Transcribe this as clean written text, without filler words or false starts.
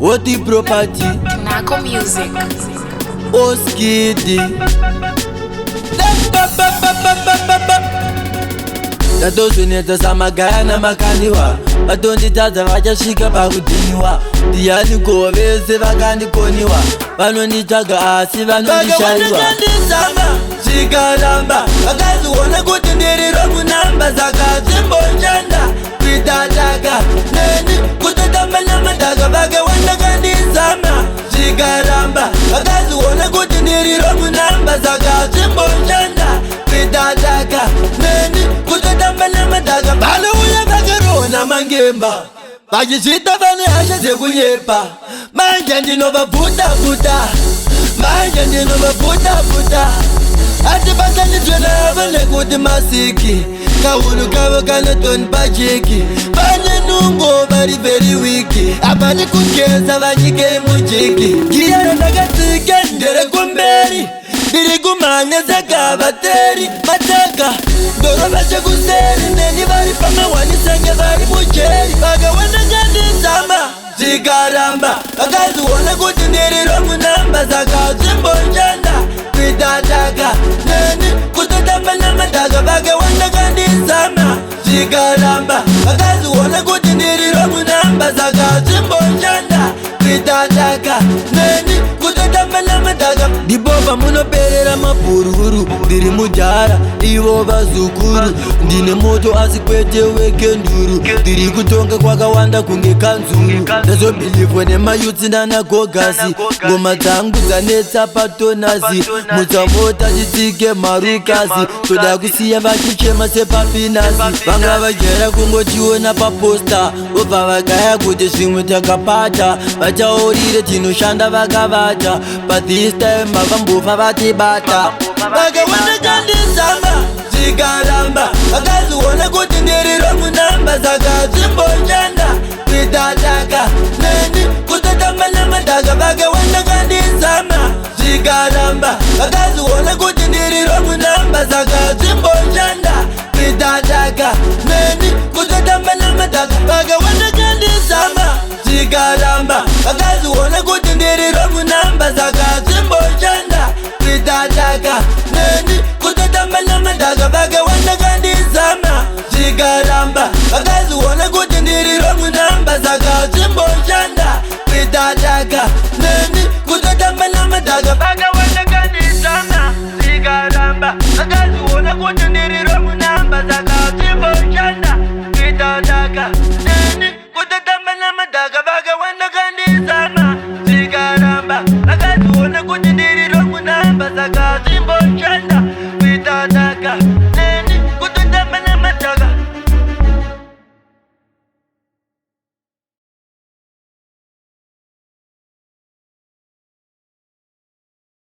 What the property? Nako Music. Oskidi. Tatozvinetsa samagaya namakaniwa vatonditadza vachasvika pakudhiniwa ndiyani ko vese vakandikoniwa vanonditsvaga asi vanondishaiwa zvikaramba vakaziona kuti ndiri romunamba saka zvimbonjanda kuitataka neni kutotamba namadhaka vake wandakandizama zvikaramba vakaziona kuti ndiri romunamba saka zvimbonjanda kuitataka neni kutotamba namadhaka vanouya vakarona mangemba vachizvita vane hasha dzekunyepa manje ndinovabvuta-bvuta manje ndinovabvuta-bvuta asi vasandidzvenavo nekuti masiki kahunu kavo kanotoni pacheki vane nungo vari veri wiki apani kugeza vanyike mujiki giyaro ndakatsike nderekumberi ndiri kumhanya saka vateri mataka ndorova chekuseri neni vari pamawanisenge vari mujeri vakawandakandizama zvikaramba vakaziona kuti ndiri romunamba saka zvimbonjanda kuitataka neni kutotamba namadhaka vakawandakandizama zvikaramba vakaziona kuti ndiri romunamba saka zvimbonjanda kuitataka neni kutotamba namadhaka ndibova munoperera mabhururu ndiri mujara ivo vazukuru ndine moto asi kwete wekenduru ndiri kutonga kwakawanda kunge kanzuru ndazobhilivwa nemayutsi nanagogasi ngoma dzangu dzanetsa patonasi mutsamota chitsike marukasi toda kusiya vachichema sepapinasi vanga vajera kungotiona paposta vobva vagaya kuti zvimwe takapata vachaurire tinoshanda vakavata but this time mavambofa vatibata vakawandakandizama zvikaramba vakaziona kuti ndiri romunamba saka zvimbonjanda kuitataka neni kutotamba namadhaka vakawandakandizama zvikaramba vakaziona kuti ndiri romunamba saka zvimbonjanda kuitataka neni kutotamba namadhaka vakawandakandizama zvikaramba vakaziona kuti ndiri romunamba saka zvimbonjanda kuitataka neni kutotamba namadhaka vakawandakandizama zvikaramba vakaziona kuti ndiri romunamba saka zvimbonjanda kuitataka neni kutotamba namadhaka vakawandakandizama zvikaramba vakaziona kuti ndiri romunamba saka zvimbonjanda kuitataka neni kutotamba namadhaka vakawandakandizama zvikaramba vakaziona kuti ndiri romunamba saka zvimbonjanda